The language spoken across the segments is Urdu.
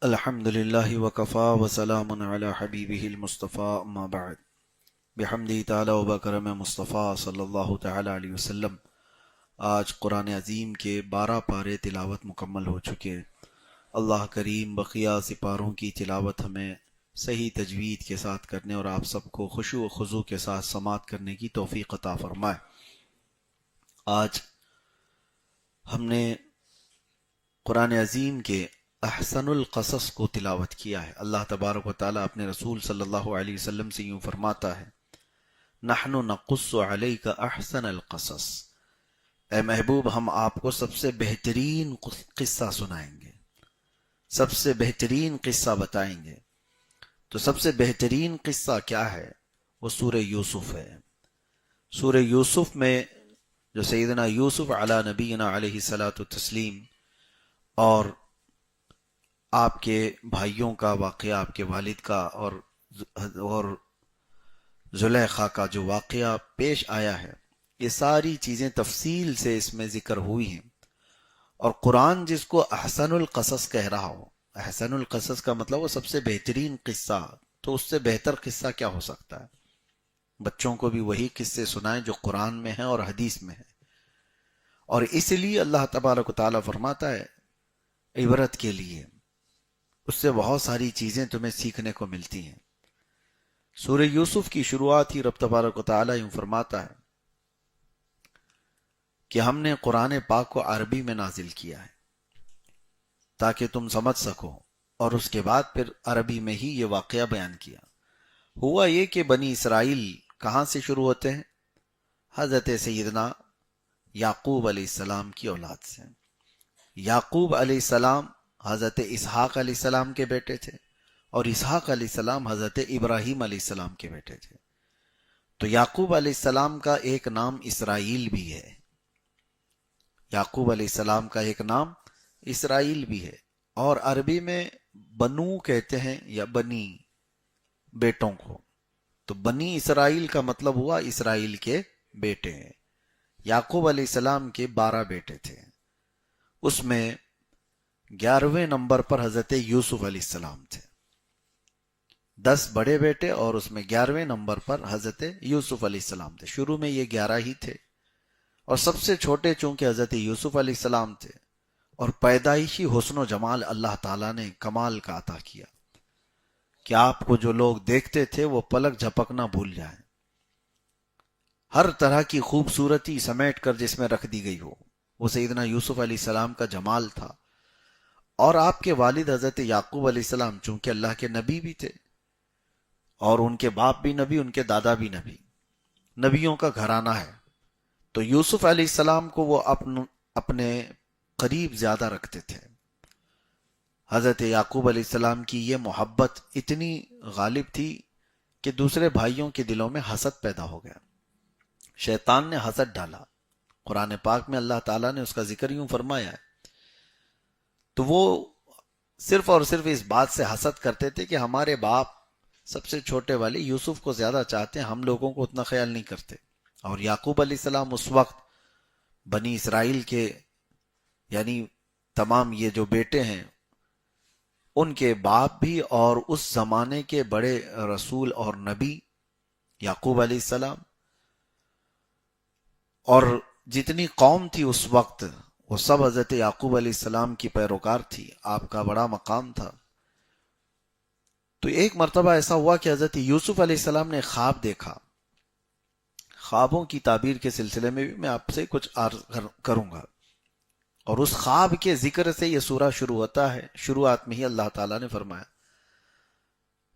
الحمد للہ وکفا وسلام علی حبیبہ المصطفیٰ اما بعد بحمدہ تعالی وبکرم مصطفیٰ صلی اللہ تعالی علیہ وسلم۔ آج قرآن عظیم کے 12 پارے تلاوت مکمل ہو چکے۔ اللہ کریم بقیہ سپاروں کی تلاوت ہمیں صحیح تجوید کے ساتھ کرنے اور آپ سب کو خشوع و خضوع کے ساتھ سماعت کرنے کی توفیق عطا فرمائے۔ آج ہم نے قرآن عظیم کے احسن القصص کو تلاوت کیا ہے۔ اللہ تبارک و تعالیٰ اپنے رسول صلی اللہ علیہ وسلم سے یوں فرماتا ہے، نحن نقص علیک احسن القصص، اے محبوب ہم آپ کو سب سے بہترین قصہ سنائیں گے، سب سے بہترین قصہ بتائیں گے۔ تو سب سے بہترین قصہ کیا ہے؟ وہ سورہ یوسف ہے۔ سورہ یوسف میں جو سیدنا یوسف علی نبینا علیہ الصلاۃ والتسلیم اور آپ کے بھائیوں کا واقعہ، آپ کے والد کا اور زلیخا کا جو واقعہ پیش آیا ہے، یہ ساری چیزیں تفصیل سے اس میں ذکر ہوئی ہیں۔ اور قرآن جس کو احسن القصص کہہ رہا ہو، احسن القصص کا مطلب وہ سب سے بہترین قصہ، تو اس سے بہتر قصہ کیا ہو سکتا ہے؟ بچوں کو بھی وہی قصے سنائیں جو قرآن میں ہیں اور حدیث میں ہیں۔ اور اس لیے اللہ تبارک و تعالیٰ فرماتا ہے عبرت کے لیے، اس سے بہت ساری چیزیں تمہیں سیکھنے کو ملتی ہیں۔ سورہ یوسف کی شروعات ہی رب تبارک و تعالیٰ یوں فرماتا ہے کہ ہم نے قرآن پاک کو عربی میں نازل کیا ہے تاکہ تم سمجھ سکو، اور اس کے بعد پھر عربی میں ہی یہ واقعہ بیان کیا۔ ہوا یہ کہ بنی اسرائیل کہاں سے شروع ہوتے ہیں؟ حضرت سیدنا یعقوب علیہ السلام کی اولاد سے۔ یعقوب علیہ السلام حضرت اسحاق علیہ السلام کے بیٹے تھے، اور اسحاق علیہ السلام حضرت ابراہیم علیہ السلام کے بیٹے تھے۔ تو یعقوب علیہ السلام کا ایک نام اسرائیل بھی ہے، یعقوب علیہ السلام کا ایک نام اسرائیل بھی ہے، اور عربی میں بنو کہتے ہیں یا بنی، بیٹوں کو۔ تو بنی اسرائیل کا مطلب ہوا اسرائیل کے بیٹے ہیں۔ یعقوب علیہ السلام کے 12 بیٹے تھے، اس میں 11ویں نمبر پر حضرت یوسف علیہ السلام تھے۔ 10 بڑے بیٹے اور اس میں 11ویں نمبر پر حضرت یوسف علیہ السلام تھے۔ شروع میں یہ 11 ہی تھے، اور سب سے چھوٹے چونکہ حضرت یوسف علیہ السلام تھے، اور پیدائشی حسن و جمال اللہ تعالیٰ نے کمال کا عطا کیا کہ آپ کو جو لوگ دیکھتے تھے وہ پلک جھپکنا بھول جائیں، ہر طرح کی خوبصورتی سمیٹ کر جس میں رکھ دی گئی ہو، وہ سیدنا یوسف علیہ السلام کا جمال تھا۔ اور آپ کے والد حضرت یعقوب علیہ السلام چونکہ اللہ کے نبی بھی تھے، اور ان کے باپ بھی نبی، ان کے دادا بھی نبی، نبیوں کا گھرانہ ہے، تو یوسف علیہ السلام کو وہ اپنے قریب زیادہ رکھتے تھے۔ حضرت یعقوب علیہ السلام کی یہ محبت اتنی غالب تھی کہ دوسرے بھائیوں کے دلوں میں حسد پیدا ہو گیا، شیطان نے حسد ڈالا۔ قرآن پاک میں اللہ تعالیٰ نے اس کا ذکر یوں فرمایا ہے، تو وہ صرف اور صرف اس بات سے حسد کرتے تھے کہ ہمارے باپ سب سے چھوٹے والے یوسف کو زیادہ چاہتے ہیں، ہم لوگوں کو اتنا خیال نہیں کرتے۔ اور یعقوب علیہ السلام اس وقت بنی اسرائیل کے یعنی تمام یہ جو بیٹے ہیں ان کے باپ بھی، اور اس زمانے کے بڑے رسول اور نبی یعقوب علیہ السلام، اور جتنی قوم تھی اس وقت وہ سب حضرت یعقوب علیہ السلام کی پیروکار تھی، آپ کا بڑا مقام تھا۔ تو ایک مرتبہ ایسا ہوا کہ حضرت یوسف علیہ السلام نے خواب دیکھا۔ خوابوں کی تعبیر کے سلسلے میں بھی میں آپ سے کچھ عرض کروں گا، اور اس خواب کے ذکر سے یہ سورہ شروع ہوتا ہے۔ شروعات میں ہی اللہ تعالیٰ نے فرمایا،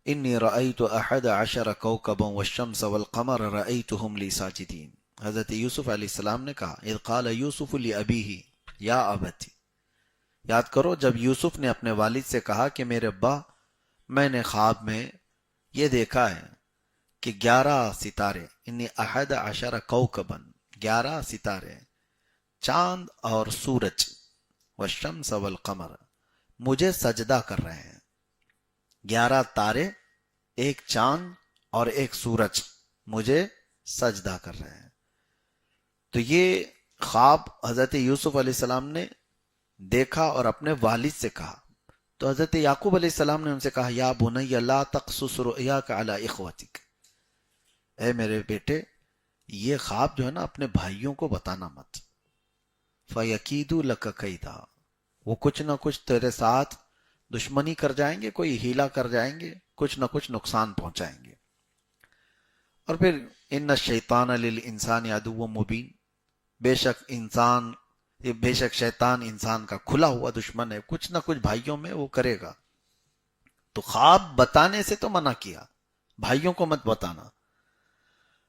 انی رأیت 11 کوکبا والشمس والقمر رأیتهم لی ساجدین۔ حضرت یوسف علیہ السلام نے کہا، اذ قال یوسف لأبیہ یا ابتی، یاد کرو جب یوسف نے اپنے والد سے کہا کہ میرے ابا، میں نے خواب میں یہ دیکھا ہے کہ 11 ستارے، انی 11 کوکبا، 11 ستارے، چاند اور سورج، والشمس والقمر، مجھے سجدہ کر رہے ہیں۔ 11 تارے، ایک چاند اور ایک سورج مجھے سجدہ کر رہے ہیں۔ تو یہ خواب حضرت یوسف علیہ السلام نے دیکھا اور اپنے والد سے کہا، تو حضرت یعقوب علیہ السلام نے ان سے کہا یا بنی لا تقصص رؤیاک علی اخوتک، اے میرے بیٹے یہ خواب جو ہے نا اپنے بھائیوں کو بتانا مت، فَيَكِيدُوا لَكَ كَيْدًا، وہ کچھ نہ کچھ تیرے ساتھ دشمنی کر جائیں گے، کوئی ہیلا کر جائیں گے، کچھ نہ کچھ نقصان پہنچائیں گے۔ اور پھر ان الشیطان للانسان عدو مبین، بے شک شیطان انسان کا کھلا ہوا دشمن ہے، کچھ نہ کچھ بھائیوں میں وہ کرے گا۔ تو خواب بتانے سے تو منع کیا، بھائیوں کو مت بتانا۔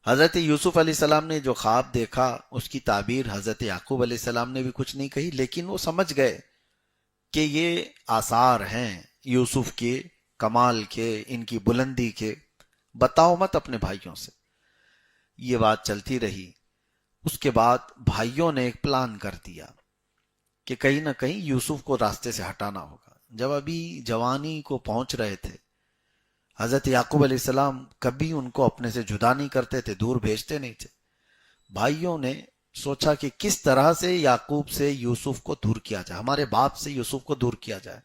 حضرت یوسف علیہ السلام نے جو خواب دیکھا اس کی تعبیر حضرت یعقوب علیہ السلام نے بھی کچھ نہیں کہی، لیکن وہ سمجھ گئے کہ یہ آثار ہیں یوسف کے کمال کے، ان کی بلندی کے، بتاؤ مت اپنے بھائیوں سے۔ یہ بات چلتی رہی۔ اس کے بعد بھائیوں نے ایک پلان کر دیا کہ کہیں نہ کہیں یوسف کو راستے سے ہٹانا ہوگا۔ جب ابھی جوانی کو پہنچ رہے تھے، حضرت یعقوب علیہ السلام کبھی ان کو اپنے سے جدا نہیں کرتے تھے، دور بھیجتے نہیں تھے۔ بھائیوں نے سوچا کہ کس طرح سے یعقوب سے یوسف کو دور کیا جائے، ہمارے باپ سے یوسف کو دور کیا جائے۔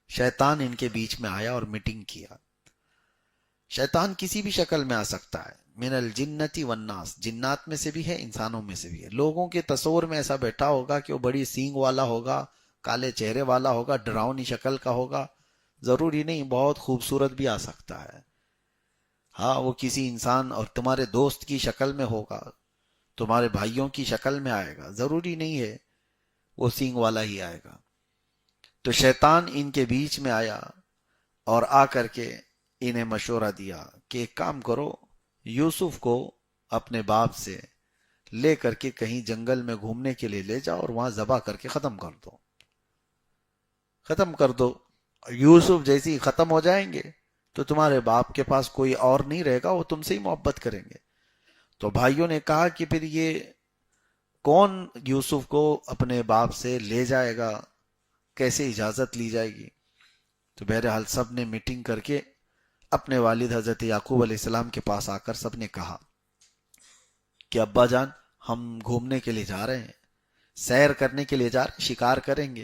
شیطان ان کے بیچ میں آیا اور میٹنگ کیا۔ شیطان کسی بھی شکل میں آ سکتا ہے، من الجنتی والناس، جنات میں سے بھی ہے، انسانوں میں سے بھی ہے۔ لوگوں کے تصور میں ایسا بیٹھا ہوگا کہ وہ بڑی سینگ والا ہوگا، کالے چہرے والا ہوگا، ڈراؤنی شکل کا ہوگا، ضروری نہیں، بہت خوبصورت بھی آ سکتا ہے۔ ہاں وہ کسی انسان اور تمہارے دوست کی شکل میں ہوگا، تمہارے بھائیوں کی شکل میں آئے گا، ضروری نہیں ہے وہ سینگ والا ہی آئے گا۔ تو شیطان ان کے بیچ میں آیا اور آ کر کے انہیں مشورہ دیا کہ ایک کام کرو، یوسف کو اپنے باپ سے لے کر کے کہیں جنگل میں گھومنے کے لیے لے جاؤ اور وہاں ذبح کر کے ختم کر دو، ختم کر دو۔ یوسف جیسے ہی ختم ہو جائیں گے تو تمہارے باپ کے پاس کوئی اور نہیں رہے گا، وہ تم سے ہی محبت کریں گے۔ تو بھائیوں نے کہا کہ پھر یہ کون یوسف کو اپنے باپ سے لے جائے گا، کیسے اجازت لی جائے گی؟ تو بہرحال سب نے میٹنگ کر کے اپنے والد حضرت یعقوب علیہ السلام کے پاس آ کر سب نے کہا کہ ابا جان ہم گھومنے کے لیے جا رہے ہیں، سیر کرنے کے لیے جا رہے ہیں، شکار کریں گے،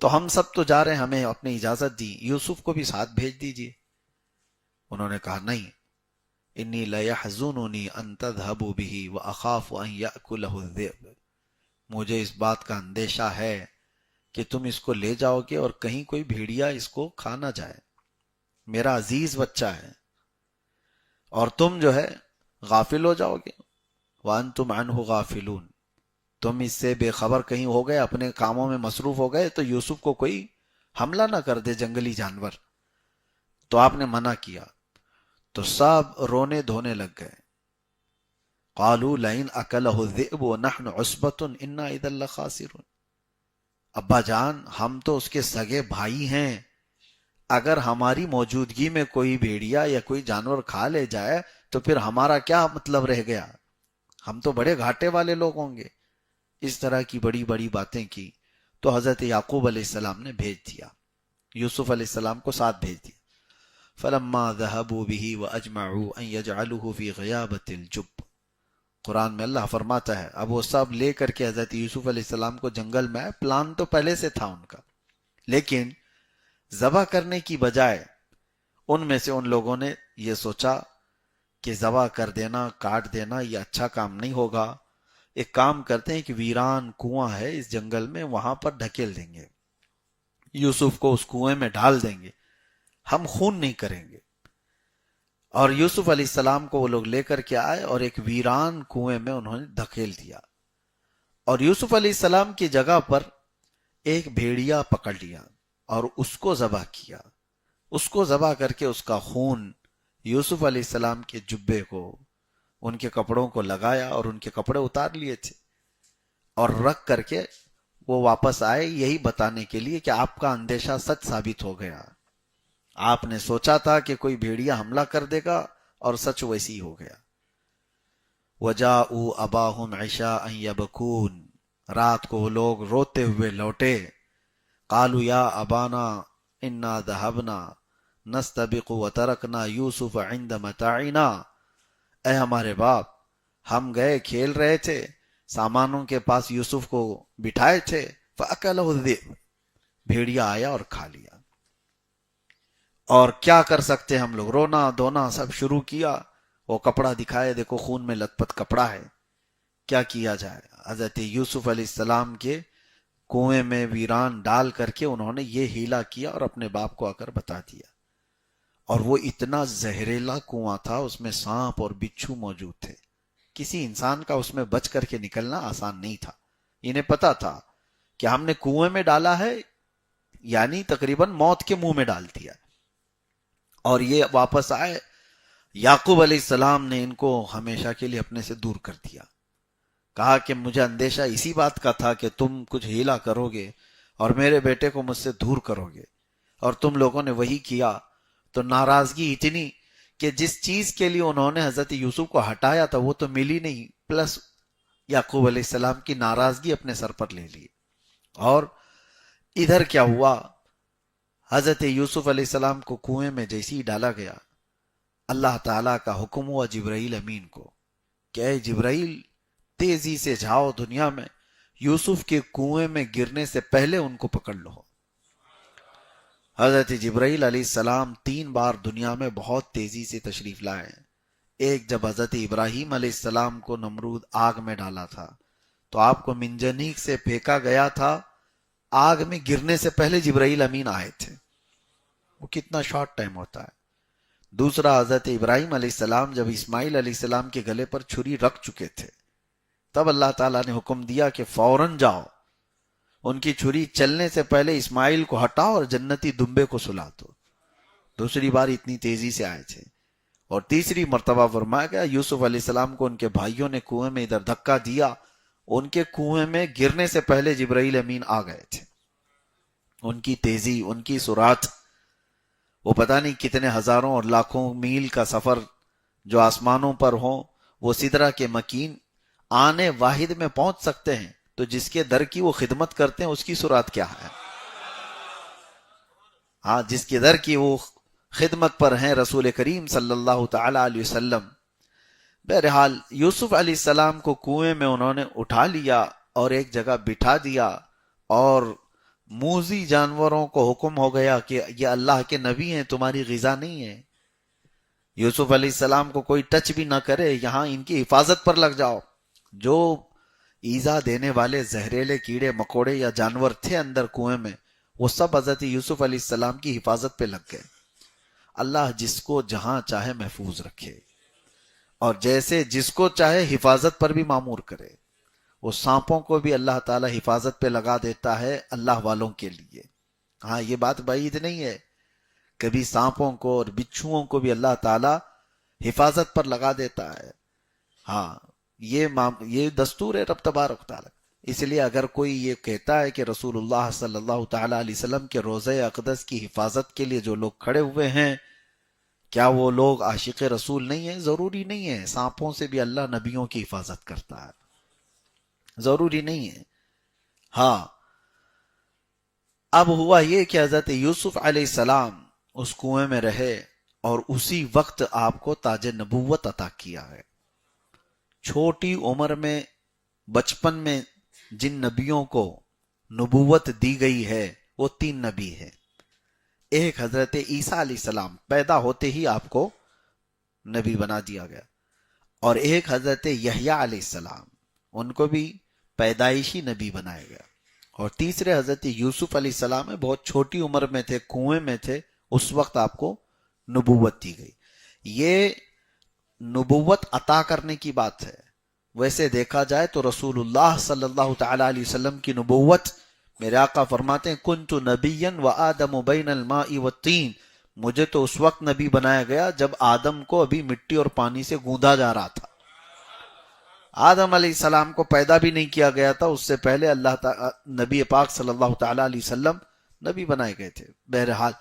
تو ہم سب تو جا رہے ہیں، ہمیں اپنی اجازت دی، یوسف کو بھی ساتھ بھیج دیجیے۔ انہوں نے کہا نہیں، انی لیحزننی ان تذهبوا به واخاف ان یاکلہ الذئب، مجھے اس بات کا اندیشہ ہے کہ تم اس کو لے جاؤ گے اور کہیں کوئی بھیڑیا اس کو کھا نہ جائے، میرا عزیز بچہ ہے، اور تم جو ہے غافل ہو جاؤ گے۔ وانتم عنہ غافلون، تم اس سے بے خبر کہیں ہو گئے، اپنے کاموں میں مصروف ہو گئے تو یوسف کو کوئی حملہ نہ کر دے جنگلی جانور۔ تو آپ نے منع کیا تو سب رونے دھونے لگ گئے۔ قالوا لئن اکلہ الذئب ونحن عصبة انا اذا لخاسرون، ابا جان ہم تو اس کے سگے بھائی ہیں، اگر ہماری موجودگی میں کوئی بھیڑیا یا کوئی جانور کھا لے جائے تو پھر ہمارا کیا مطلب رہ گیا، ہم تو بڑے گھاٹے والے لوگ ہوں گے۔ اس طرح کی بڑی بڑی باتیں کی تو حضرت یعقوب علیہ السلام نے بھیج دیا، یوسف علیہ السلام کو ساتھ بھیج دیا۔ فلما ذهبوا به واجمعوا ان يجعلوه في غيابة الجب، قرآن میں اللہ فرماتا ہے اب وہ سب لے کر کے حضرت یوسف علیہ السلام کو جنگل میں آئے، پلان تو پہلے سے تھا ان کا، لیکن ذبح کرنے کی بجائے ان میں سے ان لوگوں نے یہ سوچا کہ ذبح کر دینا، کاٹ دینا یہ اچھا کام نہیں ہوگا، ایک کام کرتے ہیں کہ ویران کنواں ہے اس جنگل میں، وہاں پر ڈھکیل دیں گے، یوسف کو اس کنویں میں ڈال دیں گے، ہم خون نہیں کریں گے۔ اور یوسف علیہ السلام کو وہ لوگ لے کر کے آئے اور ایک ویران کنویں میں انہوں نے دھکیل دیا، اور یوسف علیہ السلام کی جگہ پر ایک بھیڑیا پکڑ لیا اور اس کو ذبح کیا، اس کو ذبح کر کے اس کا خون یوسف علیہ السلام کے جبے کو، ان کے کپڑوں کو لگایا اور ان کے کپڑے اتار لیے تھے، اور رکھ کر کے وہ واپس آئے یہی بتانے کے لیے کہ آپ کا اندیشہ سچ ثابت ہو گیا، آپ نے سوچا تھا کہ کوئی بھیڑیا حملہ کر دے گا اور سچ ویسی ہی ہو گیا۔ وَجَاءُوا أَبَاهُمْ عِشَاءً يَبْكُونَ، رات کو وہ لوگ روتے ہوئے لوٹے۔ قالوا یا ابانا انا ذهبنا نستبق وترکنا یوسف عند متاعنا، اے ہمارے باپ ہم گئے کھیل رہے تھے، سامانوں کے پاس یوسف کو بٹھائے تھے، فأکلہ الذئب، بھیڑیا آیا اور کھا لیا۔ اور کیا کر سکتے ہم لوگ، رونا دھونا سب شروع کیا۔ وہ کپڑا دکھائے، دیکھو خون میں لت پت کپڑا ہے، کیا کیا جائے۔ حضرت یوسف علیہ السلام کے کنویں میں ویران ڈال کر کے انہوں نے یہ ہیلا کیا اور اپنے باپ کو آ کر بتا دیا۔ اور وہ اتنا زہریلا کنواں تھا، اس میں سانپ اور بچھو موجود تھے، کسی انسان کا اس میں بچ کر کے نکلنا آسان نہیں تھا۔ انہیں پتا تھا کہ ہم نے کنویں میں ڈالا ہے، یعنی تقریباً موت کے منہ میں ڈال دیا، اور یہ واپس آئے۔ یعقوب علیہ السلام نے ان کو ہمیشہ کے لیے اپنے سے دور کر دیا۔ کہا کہ مجھے اندیشہ اسی بات کا تھا کہ تم کچھ ہیلا کرو گے اور میرے بیٹے کو مجھ سے دور کرو گے، اور تم لوگوں نے وہی کیا۔ تو ناراضگی اتنی کہ جس چیز کے لیے انہوں نے حضرت یوسف کو ہٹایا تھا وہ تو ملی نہیں، پلس یعقوب علیہ السلام کی ناراضگی اپنے سر پر لے لی۔ اور ادھر کیا ہوا، حضرت یوسف علیہ السلام کو کنویں میں جیسے ہی ڈالا گیا، اللہ تعالیٰ کا حکم ہوا جبرائیل امین کو کہ اے جبرائیل، تیزی سے جاؤ دنیا میں، یوسف کے کنویں میں گرنے سے پہلے ان کو پکڑ لو۔ حضرت جبرائیل علیہ السلام 3 بار دنیا میں بہت تیزی سے تشریف لائے۔ ایک جب حضرت ابراہیم علیہ السلام کو نمرود آگ میں ڈالا تھا تو آپ کو منجنیق سے پھینکا گیا تھا، آگ میں گرنے سے پہلے جبرائیل امین آئے تھے۔ وہ کتنا شارٹ ٹائم ہوتا ہے۔ دوسرا، حضرت ابراہیم علیہ السلام جب اسماعیل علیہ السلام کے گلے پر چھری رکھ چکے تھے، تب اللہ تعالیٰ نے حکم دیا کہ فوراً جاؤ، ان کی چھری چلنے سے پہلے اسماعیل کو ہٹاؤ اور جنتی دمبے کو سلا دو۔ دوسری بار اتنی تیزی سے آئے تھے۔ اور تیسری مرتبہ فرمایا گیا یوسف علیہ السلام کو ان کے بھائیوں نے کنویں میں ادھر دھکا دیا، ان کے کنویں میں گرنے سے پہلے جبرائیل امین آ گئے تھے۔ ان کی تیزی، ان کی سرعت، وہ پتہ نہیں کتنے ہزاروں اور لاکھوں میل کا سفر جو آسمانوں پر ہوں، وہ سدرہ کے مکین آنے واحد میں پہنچ سکتے ہیں، تو جس کے در کی وہ خدمت کرتے ہیں اس کی سرعت کیا ہے؟ ہاں، جس کے در کی وہ خدمت پر ہیں رسول کریم صلی اللہ تعالی علیہ وسلم۔ بہرحال یوسف علیہ السلام کو کنویں میں انہوں نے اٹھا لیا اور ایک جگہ بٹھا دیا، اور موذی جانوروں کو حکم ہو گیا کہ یہ اللہ کے نبی ہیں، تمہاری غذا نہیں ہے، یوسف علیہ السلام کو کوئی ٹچ بھی نہ کرے، یہاں ان کی حفاظت پر لگ جاؤ۔ جو ایذا دینے والے زہریلے کیڑے مکوڑے یا جانور تھے اندر کنویں میں، وہ سب حضرت یوسف علیہ السلام کی حفاظت پہ لگ گئے۔ اللہ جس کو جہاں چاہے محفوظ رکھے، اور جیسے جس کو چاہے حفاظت پر بھی معمور کرے۔ وہ سانپوں کو بھی اللہ تعالی حفاظت پہ لگا دیتا ہے اللہ والوں کے لیے۔ ہاں، یہ بات بعید نہیں ہے، کبھی سانپوں کو اور بچھوؤں کو بھی اللہ تعالی حفاظت پر لگا دیتا ہے۔ ہاں، یہ دستور ہے رب تبارک تعالی۔ اس لیے اگر کوئی یہ کہتا ہے کہ رسول اللہ صلی اللہ تعالی علیہ وسلم کے روضہ اقدس کی حفاظت کے لیے جو لوگ کھڑے ہوئے ہیں، کیا وہ لوگ عاشق رسول نہیں ہیں؟ ضروری نہیں ہے، سانپوں سے بھی اللہ نبیوں کی حفاظت کرتا ہے، ضروری نہیں ہے۔ ہاں، اب ہوا یہ کہ حضرت یوسف علیہ السلام اس کنویں میں رہے، اور اسی وقت آپ کو تاج نبوت عطا کیا ہے۔ چھوٹی عمر میں، بچپن میں جن نبیوں کو نبوت دی گئی ہے وہ 3 نبی ہیں۔ ایک حضرت عیسیٰ علیہ السلام، پیدا ہوتے ہی آپ کو نبی بنا دیا گیا، اور ایک حضرت یحییٰ علیہ السلام، ان کو بھی پیدائشی نبی بنایا گیا، اور تیسرے حضرت یوسف علیہ السلام بہت چھوٹی عمر میں تھے، کنویں میں تھے، اس وقت آپ کو نبوت دی گئی۔ یہ نبوت عطا کرنے کی بات ہے۔ ویسے دیکھا جائے تو رسول اللہ صلی اللہ تعالی علیہ وسلم کی نبوت، میرے آقا فرماتے ہیں کنت نبیا وآدم بین الماء والطین، مجھے تو اس وقت نبی بنایا گیا جب آدم کو ابھی مٹی اور پانی سے گوندا جا رہا تھا۔ آدم علیہ السلام کو پیدا بھی نہیں کیا گیا تھا، اس سے پہلے اللہ تعالی نبی پاک صلی اللہ تعالی علیہ وسلم نبی بنائے گئے تھے۔ بہرحال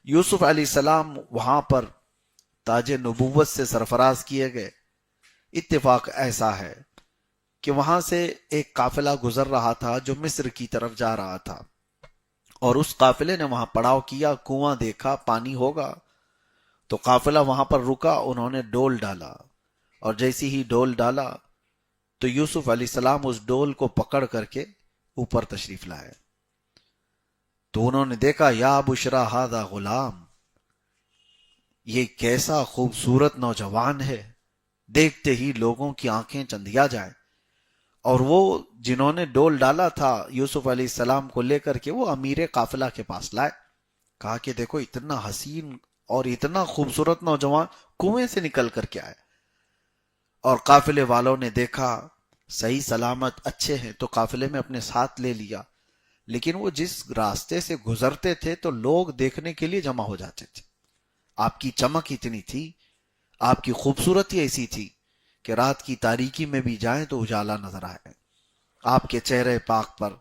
یوسف علیہ السلام وہاں پر تاج نبوت سے سرفراز کیے گئے۔ اتفاق ایسا ہے کہ وہاں سے ایک قافلہ گزر رہا تھا جو مصر کی طرف جا رہا تھا، اور اس قافلے نے وہاں پڑاؤ کیا، کنواں دیکھا، پانی ہوگا، تو قافلہ وہاں پر رکا، انہوں نے ڈول ڈالا، اور جیسی ہی ڈول ڈالا تو یوسف علیہ السلام اس ڈول کو پکڑ کر کے اوپر تشریف لائے۔ تو انہوں نے دیکھا یا بشرا ہاذا غلام، یہ کیسا خوبصورت نوجوان ہے، دیکھتے ہی لوگوں کی آنکھیں چندیا جائیں. اور وہ جنہوں نے ڈول ڈالا تھا یوسف علیہ السلام کو لے کر کے، وہ امیر قافلہ کے پاس لائے. کہا کہ دیکھو اتنا حسین اور اتنا خوبصورت نوجوان کنویں سے نکل کر کے آئے. اور قافلے والوں نے دیکھا صحیح سلامت اچھے ہیں تو قافلے میں اپنے ساتھ لے لیا. لیکن وہ جس راستے سے گزرتے تھے تو لوگ دیکھنے کے لیے جمع ہو جاتے تھے. آپ کی چمک اتنی تھی، آپ کی خوبصورتی ایسی تھی کہ رات کی تاریکی میں بھی جائیں تو اجالا نظر آئے آپ کے چہرے پاک پر،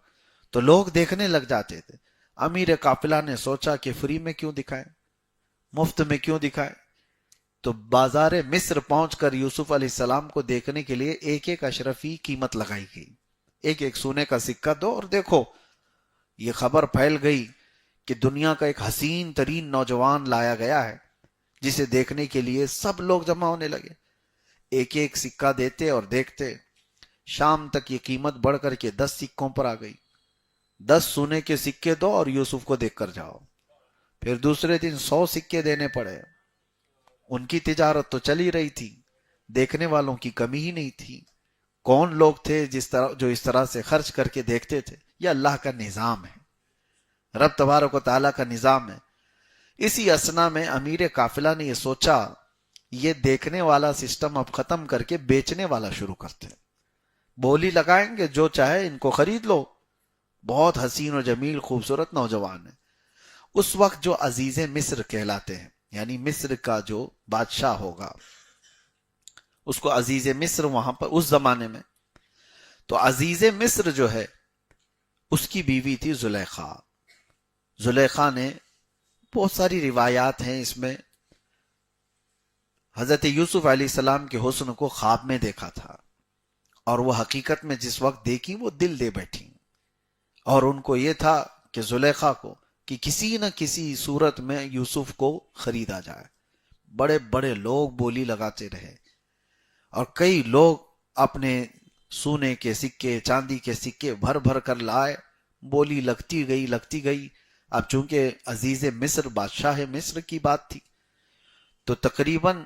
تو لوگ دیکھنے لگ جاتے تھے. امیر قافلہ نے سوچا کہ فری میں کیوں دکھائیں، مفت میں کیوں دکھائیں. تو بازار مصر پہنچ کر یوسف علیہ السلام کو دیکھنے کے لیے ایک ایک اشرفی قیمت لگائی گئی. ایک ایک سونے کا سکہ دو اور دیکھو. یہ خبر پھیل گئی کہ دنیا کا ایک حسین ترین نوجوان لایا گیا ہے، جسے دیکھنے کے لیے سب لوگ جمع ہونے لگے. ایک ایک سکہ دیتے اور دیکھتے. شام تک یہ قیمت بڑھ کر کے 10 سکوں پر آ گئی. 10 سونے کے سکے دو اور یوسف کو دیکھ کر جاؤ. پھر دوسرے دن 100 سکے دینے پڑے. ان کی تجارت تو چلی رہی تھی، دیکھنے والوں کی کمی ہی نہیں تھی. کون لوگ تھے جو اس طرح سے خرچ کر کے دیکھتے تھے؟ یہ اللہ کا نظام ہے، رب تبارک و تعالیٰ کا نظام ہے. اسی اسنا میں امیر قافلہ نے یہ سوچا یہ دیکھنے والا سسٹم اب ختم کر کے بیچنے والا شروع کرتے ہیں. بولی لگائیں گے، جو چاہے ان کو خرید لو. بہت حسین و جمیل خوبصورت نوجوان ہے. اس وقت جو عزیز مصر کہلاتے ہیں، یعنی مصر کا جو بادشاہ ہوگا اس کو عزیز مصر وہاں پر اس زمانے میں. تو عزیز مصر جو ہے اس کی بیوی تھی زلیخا. زلیخا نے بہت ساری روایات ہیں اس میں، حضرت یوسف علیہ السلام کے حسن کو خواب میں دیکھا تھا، اور وہ حقیقت میں جس وقت دیکھی وہ دل دے بیٹھی. اور ان کو یہ تھا کہ زلیخا کو کہ کسی نہ کسی صورت میں یوسف کو خریدا جائے. بڑے بڑے لوگ بولی لگاتے رہے، اور کئی لوگ اپنے سونے کے سکے چاندی کے سکے بھر بھر کر لائے. بولی لگتی گئی. اب چونکہ عزیز مصر بادشاہ مصر کی بات تھی تو تقریباً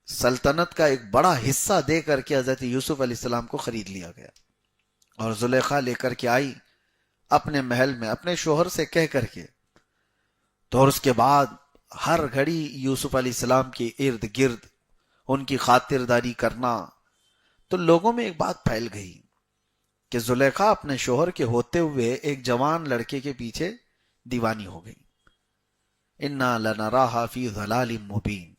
سلطنت کا ایک بڑا حصہ دے کر کے حضرت یوسف علیہ السلام کو خرید لیا گیا. اور زلیخا لے کر کے آئی اپنے محل میں اپنے شوہر سے کہہ کر کے. تو اور اس کے بعد ہر گھڑی یوسف علیہ السلام کے ارد گرد ان کی خاطرداری کرنا. تو لوگوں میں ایک بات پھیل گئی کہ زلیخا اپنے شوہر کے ہوتے ہوئے ایک جوان لڑکے کے پیچھے دیوانی ہو گئی. انا لنراھا فی ضلال مبین.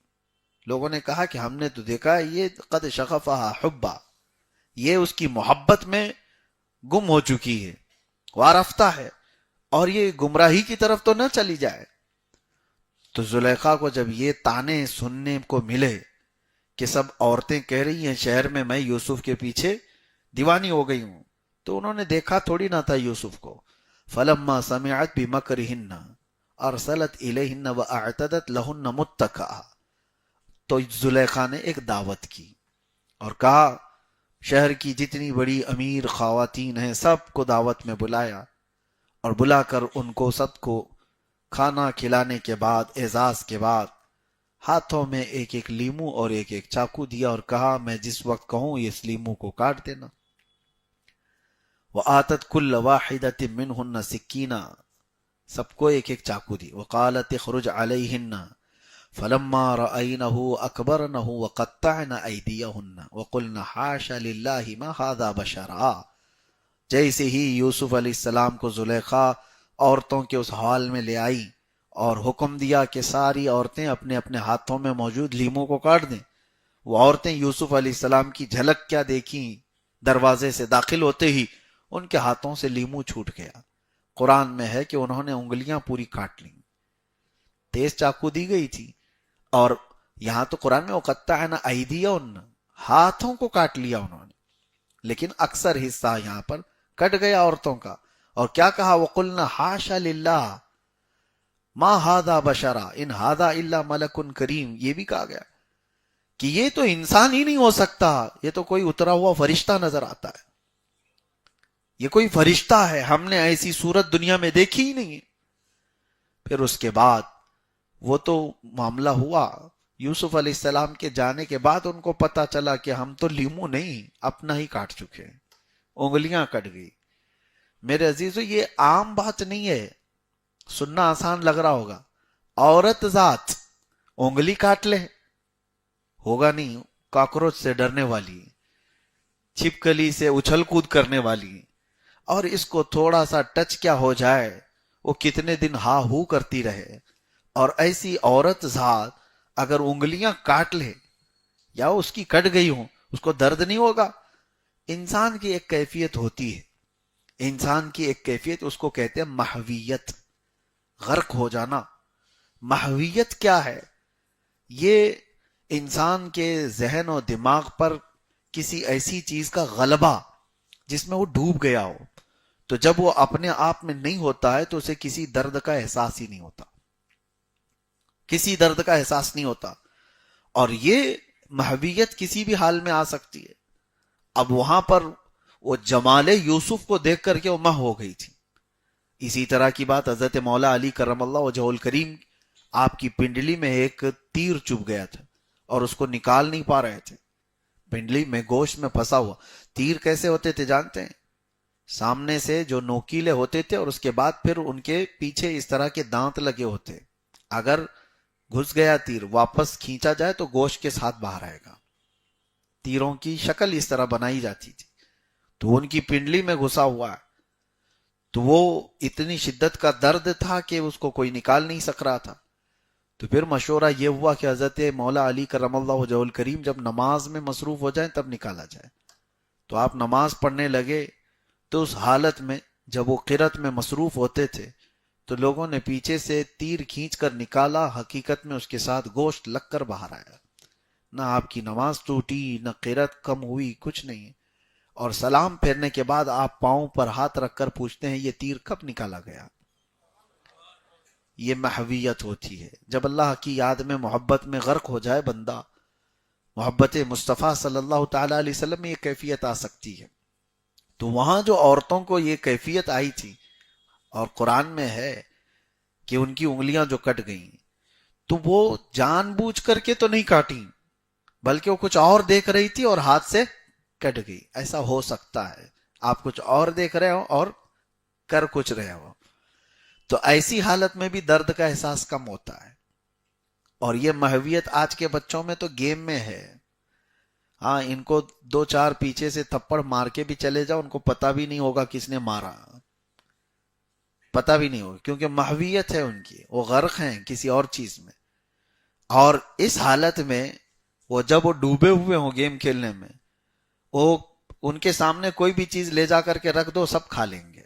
لوگوں نے کہا کہ ہم نے تو دیکھا یہ قد شغفھا حبا، یہ اس کی محبت میں گم ہو چکی ہے، وارفتہ ہے، اور یہ گمراہی کی طرف تو نہ چلی جائے. تو زلیخا کو جب یہ تانے سننے کو ملے کہ سب عورتیں کہہ رہی ہیں شہر میں یوسف کے پیچھے دیوانی ہو گئی ہوں، تو انہوں نے دیکھا تھوڑی نہ تھا یوسف کو. فلما سمعت بمکرہن ارسلت الیہن واعتدت لہن متکئا. تو زلیخا نے ایک دعوت کی اور کہا شہر کی جتنی بڑی امیر خواتین ہیں سب کو دعوت میں بلایا، اور بلا کر ان کو سب کو کھانا کھلانے کے بعد اعزاز کے بعد ہاتھوں میں ایک ایک لیمو اور ایک ایک چاقو دیا اور کہا میں جس وقت کہوں اس لیمو کو کاٹ دینا. وآتت کل واحدۃ منہن سکینہ، سب کو ایک ایک چاقو دی. وقالت اخرج علیہن فلما رأینہ اکبرنہ وقطعن ایدیہن وقلن حاشا للہ ما ھذا بشرا. جیسے ہی یوسف علیہ السلام کو زلیخا عورتوں کے اس حال میں لے آئی اور حکم دیا کہ ساری عورتیں اپنے اپنے ہاتھوں میں موجود لیموں کو کاٹ دیں. وہ عورتیں یوسف علیہ السلام کی جھلک کیا دیکھیں، دروازے سے داخل ہوتے ہی ان کے ہاتھوں سے لیمو چھوٹ گیا. قرآن میں ہے کہ انہوں نے انگلیاں پوری کاٹ لیں، تیز چاقو دی گئی تھی. اور یہاں تو قرآن میں وقطعن ایدیہن، ہاتھوں کو کاٹ لیا انہوں نے، لیکن اکثر حصہ یہاں پر کٹ گیا عورتوں کا. اور کیا کہا وقلنا حاشا للہ ما ھذا بشرا ان ھذا الا ملک کریم. یہ بھی کہا گیا کہ یہ تو انسان ہی نہیں ہو سکتا، یہ تو کوئی اترا ہوا فرشتہ نظر آتا ہے. یہ کوئی فرشتہ ہے، ہم نے ایسی صورت دنیا میں دیکھی ہی نہیں ہے۔ پھر اس کے بعد وہ تو معاملہ ہوا، یوسف علیہ السلام کے جانے کے بعد ان کو پتا چلا کہ ہم تو لیمو نہیں اپنا ہی کاٹ چکے ہیں، انگلیاں کٹ گئی۔ میرے عزیزو، یہ عام بات نہیں ہے، سننا آسان لگ رہا ہوگا، عورت ذات انگلی کاٹ لے، ہوگا نہیں، کاکروچ سے ڈرنے والی، چھپکلی سے اچھل کود کرنے والی، اور اس کو تھوڑا سا ٹچ کیا ہو جائے وہ کتنے دن ہا ہو کرتی رہے۔ اور ایسی عورت ذات اگر انگلیاں کاٹ لے یا اس کی کٹ گئی ہوں، اس کو درد نہیں ہوگا؟ انسان کی ایک کیفیت ہوتی ہے، انسان کی ایک کیفیت، اس کو کہتے ہیں محویت، غرق ہو جانا۔ محویت کیا ہے؟ یہ انسان کے ذہن و دماغ پر کسی ایسی چیز کا غلبہ جس میں وہ ڈوب گیا ہو، تو جب وہ اپنے آپ میں نہیں ہوتا ہے تو اسے کسی درد کا احساس ہی نہیں ہوتا، کسی درد کا احساس نہیں ہوتا۔ اور یہ محویت کسی بھی حال میں آ سکتی ہے۔ اب وہاں پر وہ جمال یوسف کو دیکھ کر کے وہ مہ ہو گئی تھی۔ اسی طرح کی بات حضرت مولا علی کرم اللہ وجہہ الکریم، آپ کی پنڈلی میں ایک تیر چبھ گیا تھا اور اس کو نکال نہیں پا رہے تھے، پنڈلی میں گوشت میں پھنسا ہوا۔ تیر کیسے ہوتے تھے جانتے ہیں؟ سامنے سے جو نوکیلے ہوتے تھے اور اس کے بعد پھر ان کے پیچھے اس طرح کے دانت لگے ہوتے، اگر گھس گیا تیر، واپس کھینچا جائے تو گوشت کے ساتھ باہر آئے گا۔ تیروں کی شکل اس طرح بنائی جاتی تھی، تو ان کی پنڈلی میں گھسا ہوا ہے، تو وہ اتنی شدت کا درد تھا کہ اس کو کوئی نکال نہیں سک رہا تھا۔ تو پھر مشورہ یہ ہوا کہ حضرت مولا علی کرم اللہ وجہ الکریم جب نماز میں مصروف ہو جائیں تب نکالا جائے۔ تو آپ نماز پڑھنے لگے، تو اس حالت میں جب وہ قرات میں مصروف ہوتے تھے تو لوگوں نے پیچھے سے تیر کھینچ کر نکالا، حقیقت میں اس کے ساتھ گوشت لگ کر باہر آیا۔ نہ آپ کی نماز ٹوٹی، نہ قرات کم ہوئی، کچھ نہیں۔ اور سلام پھیرنے کے بعد آپ پاؤں پر ہاتھ رکھ کر پوچھتے ہیں یہ تیر کب نکالا گیا؟ یہ محویت ہوتی ہے۔ جب اللہ کی یاد میں، محبت میں غرق ہو جائے بندہ، محبت مصطفیٰ صلی اللہ تعالی علیہ وسلم میں یہ کیفیت آ سکتی ہے۔ تو وہاں جو عورتوں کو یہ کیفیت آئی تھی، اور قرآن میں ہے کہ ان کی انگلیاں جو کٹ گئیں، تو وہ جان بوجھ کر کے تو نہیں کاٹیں، بلکہ وہ کچھ اور دیکھ رہی تھی اور ہاتھ سے کٹ گئی۔ ایسا ہو سکتا ہے آپ کچھ اور دیکھ رہے ہو اور کر کچھ رہے ہو، تو ایسی حالت میں بھی درد کا احساس کم ہوتا ہے۔ اور یہ محویت آج کے بچوں میں تو گیم میں ہے۔ ہاں، ان کو دو چار پیچھے سے تھپڑ مار کے بھی چلے جاؤ، ان کو پتہ بھی نہیں ہوگا کس نے مارا، پتہ بھی نہیں ہوگا، کیونکہ محویت ہے ان کی، وہ غرق ہیں کسی اور چیز میں۔ اور اس حالت میں وہ جب وہ ڈوبے ہوئے ہوں گیم کھیلنے میں، وہ ان کے سامنے کوئی بھی چیز لے جا کر کے رکھ دو، سب کھا لیں گے۔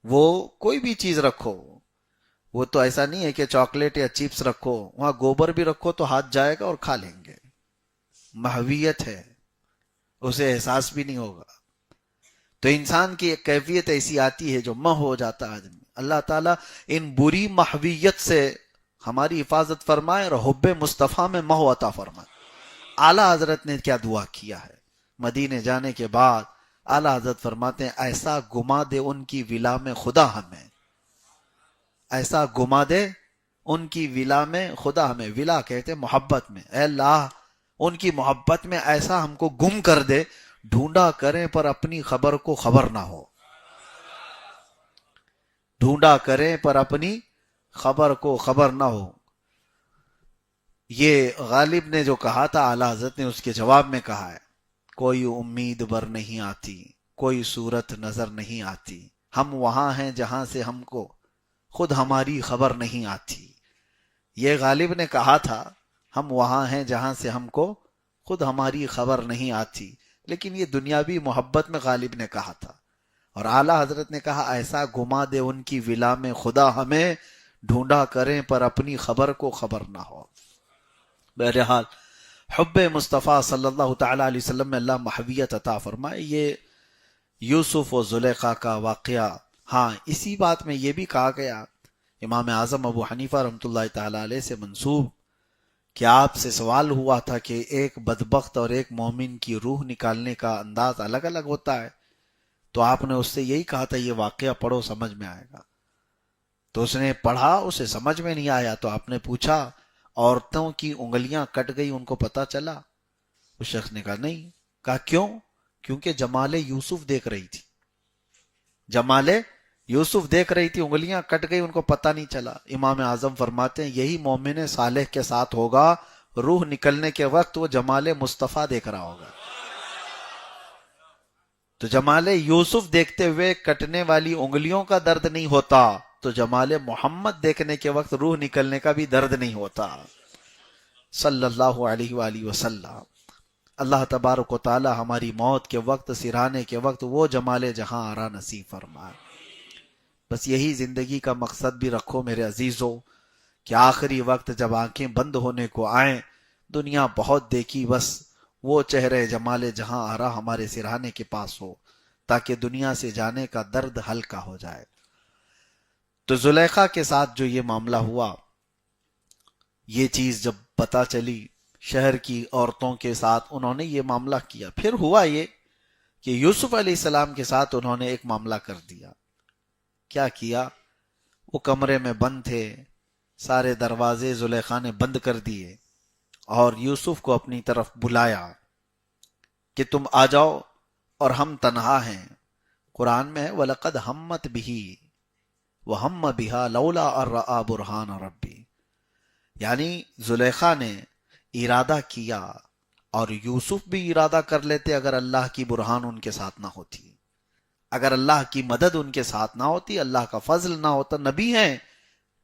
وہ کوئی بھی چیز رکھو، وہ تو ایسا نہیں ہے کہ چاکلیٹ یا چپس رکھو، وہاں گوبر بھی رکھو تو ہاتھ جائے گا اور کھا لیں گے۔ محویت ہے، اسے احساس بھی نہیں ہوگا۔ تو انسان کی ایک کیفیت ایسی آتی ہے جو مہ ہو جاتا ہے آدمی۔ اللہ تعالیٰ ان بری محویت سے ہماری حفاظت فرمائے اور حب مصطفیٰ میں مہ عطا فرمائے۔ اعلیٰ حضرت نے کیا دعا کیا ہے مدینے جانے کے بعد؟ اعلیٰ حضرت فرماتے ہیں ایسا گما دے ان کی ولا میں خدا ہمیں، ایسا گما دے ان کی ولا میں خدا ہمیں۔ ولا کہتے ہیں محبت میں، اے اللہ ان کی محبت میں ایسا ہم کو گم کر دے، ڈھونڈا کریں پر اپنی خبر کو خبر نہ ہو، ڈھونڈا کریں پر اپنی خبر کو خبر نہ ہو۔ یہ غالب نے جو کہا تھا، اعلیٰ حضرت نے اس کے جواب میں کہا ہے، کوئی امید بر نہیں آتی، کوئی صورت نظر نہیں آتی، ہم وہاں ہیں جہاں سے ہم کو خود ہماری خبر نہیں آتی۔ یہ غالب نے کہا تھا، ہم وہاں ہیں جہاں سے ہم کو خود ہماری خبر نہیں آتی، لیکن یہ دنیاوی محبت میں غالب نے کہا تھا۔ اور اعلیٰ حضرت نے کہا ایسا گما دے ان کی ولا میں خدا ہمیں، ڈھونڈا کریں پر اپنی خبر کو خبر نہ ہو۔ بہرحال حب مصطفیٰ صلی اللہ تعالی علیہ وسلم میں اللہ محویت عطا فرمائے۔ یہ یوسف و زلیخا کا واقعہ، ہاں اسی بات میں یہ بھی کہا گیا، امام اعظم ابو حنیفہ رحمۃ اللہ تعالی علیہ سے منسوب، کہ آپ سے سوال ہوا تھا کہ ایک بدبخت اور ایک مومن کی روح نکالنے کا انداز الگ الگ ہوتا ہے، تو آپ نے اس سے یہی کہا تھا یہ واقعہ پڑھو سمجھ میں آئے گا. تو اس نے پڑھا, اسے سمجھ میں نہیں آیا. تو آپ نے پوچھا عورتوں کی انگلیاں کٹ گئی, ان کو پتا چلا؟ اس شخص نے کہا نہیں. کہا کیوں؟ کیونکہ جمال یوسف دیکھ رہی تھی, جمال یوسف دیکھ رہی تھی, انگلیاں کٹ گئی, ان کو پتہ نہیں چلا. امام اعظم فرماتے ہیں یہی مومن صالح کے ساتھ ہوگا, روح نکلنے کے وقت وہ جمال مصطفیٰ دیکھ رہا ہوگا. تو جمال یوسف دیکھتے ہوئے کٹنے والی انگلیوں کا درد نہیں ہوتا, تو جمال محمد دیکھنے کے وقت روح نکلنے کا بھی درد نہیں ہوتا, صلی اللہ علیہ وآلہ وسلم. اللہ تبارک و تعالی ہماری موت کے وقت, سرانے کے وقت وہ جمال جہاں آرا نصیب فرمائے. بس یہی زندگی کا مقصد بھی رکھو میرے عزیزو, کہ آخری وقت جب آنکھیں بند ہونے کو آئیں, دنیا بہت دیکھی, بس وہ چہرے جمال جہاں آرا ہمارے سرہانے کے پاس ہو, تاکہ دنیا سے جانے کا درد ہلکا ہو جائے. تو زلیخا کے ساتھ جو یہ معاملہ ہوا, یہ چیز جب پتا چلی, شہر کی عورتوں کے ساتھ انہوں نے یہ معاملہ کیا. پھر ہوا یہ کہ یوسف علیہ السلام کے ساتھ انہوں نے ایک معاملہ کر دیا. کیا کیا؟ وہ کمرے میں بند تھے, سارے دروازے زلیخا نے بند کر دیے, اور یوسف کو اپنی طرف بلایا کہ تم آ جاؤ اور ہم تنہا ہیں. قرآن میں ہے وَلَقَدْ ہَمَّتْ بِهِ وَهَمَّ بِهَا لَوْلَا أَن رَأَىٰ بُرْهَانَ رَبِّهِ. یعنی زلیخا نے ارادہ کیا, اور یوسف بھی ارادہ کر لیتے اگر اللہ کی برہان ان کے ساتھ نہ ہوتی, اگر اللہ کی مدد ان کے ساتھ نہ ہوتی, اللہ کا فضل نہ ہوتا. نبی ہیں,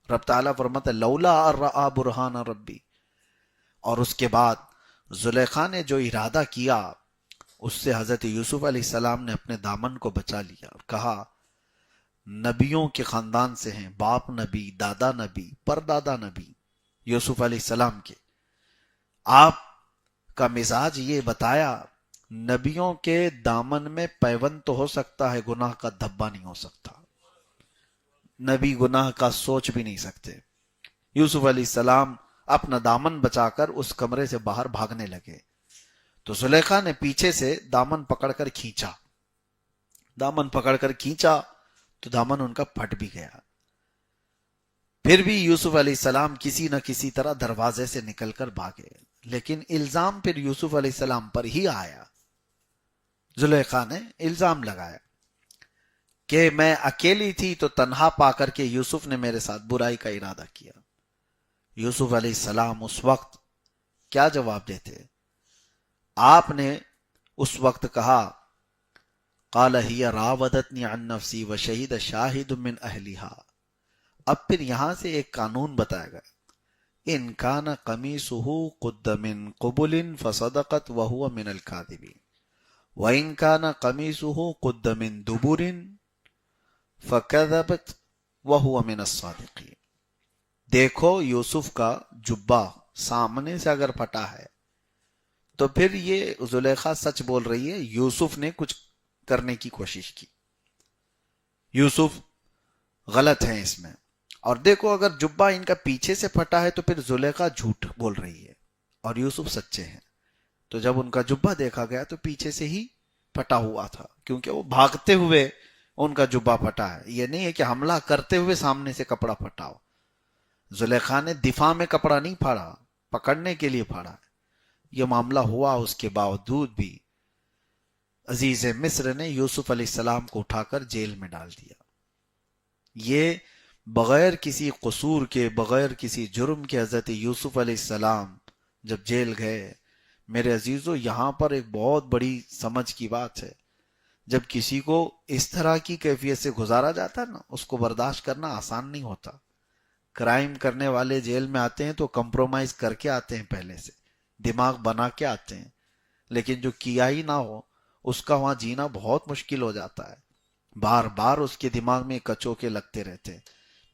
رب تعالیٰ فرماتا ہے لولا ان رأى برہان ربی. اور اس کے بعد زلیخا نے جو ارادہ کیا, اس سے حضرت یوسف علیہ السلام نے اپنے دامن کو بچا لیا اور کہا نبیوں کے خاندان سے ہیں, باپ نبی, دادا نبی, پردادا نبی یوسف علیہ السلام کے. آپ کا مزاج یہ بتایا, نبیوں کے دامن میں پیوند تو ہو سکتا ہے, گناہ کا دھبا نہیں ہو سکتا. نبی گناہ کا سوچ بھی نہیں سکتے. یوسف علیہ السلام اپنا دامن بچا کر اس کمرے سے باہر بھاگنے لگے. تو زلیخا نے پیچھے سے دامن پکڑ کر کھینچا, دامن پکڑ کر کھینچا تو دامن ان کا پھٹ بھی گیا. پھر بھی یوسف علیہ السلام کسی نہ کسی طرح دروازے سے نکل کر بھاگے, لیکن الزام پھر یوسف علیہ السلام پر ہی آیا. زلیخا نے الزام لگایا کہ میں اکیلی تھی تو تنہا پا کر کے یوسف نے میرے ساتھ برائی کا ارادہ کیا. یوسف علیہ السلام اس وقت کیا جواب دیتے؟ آپ نے اس وقت کہا قال ہی راودتنی عن نفسی وشہد شاہد من اہلہا. اب پھر یہاں سے ایک قانون بتایا گیا, ان کان قمیصہ قد من قبل فصدقت وہو من الکاذبین وان کان قمیصہ قد من دبر فکذبت وہو من الصادقین. دیکھو یوسف کا جبہ سامنے سے اگر پھٹا ہے تو پھر یہ زلیخا سچ بول رہی ہے, یوسف نے کچھ کرنے کی کوشش کی, یوسف غلط ہیں اس میں. اور دیکھو اگر جبہ ان کا پیچھے سے پھٹا ہے تو پھر زلیخا جھوٹ بول رہی ہے اور یوسف سچے ہیں. تو جب ان کا جبہ دیکھا گیا تو پیچھے سے ہی پھٹا ہوا تھا, کیونکہ وہ بھاگتے ہوئے ان کا جبہ پھٹا ہے. یہ نہیں ہے کہ حملہ کرتے ہوئے سامنے سے کپڑا پھٹا ہو. زلیخا نے دفاع میں کپڑا نہیں پھاڑا, پکڑنے کے لیے پھاڑا. یہ معاملہ ہوا, اس کے باوجود بھی عزیز مصر نے یوسف علیہ السلام کو اٹھا کر جیل میں ڈال دیا. یہ بغیر کسی قصور کے, بغیر کسی جرم کے حضرت یوسف علیہ السلام جب جیل گئے. میرے عزیزو یہاں پر ایک بہت بڑی سمجھ کی بات ہے, جب کسی کو اس طرح کی کیفیت سے گزارا جاتا ہے نا, اس کو برداشت کرنا آسان نہیں ہوتا. کرائم کرنے والے جیل میں آتے ہیں تو کمپرومائز کر کے آتے ہیں, پہلے سے دماغ بنا کے آتے ہیں, لیکن جو کیا ہی نہ ہو اس کا وہاں جینا بہت مشکل ہو جاتا ہے. بار بار اس کے دماغ میں کچوکے لگتے رہتے ہیں,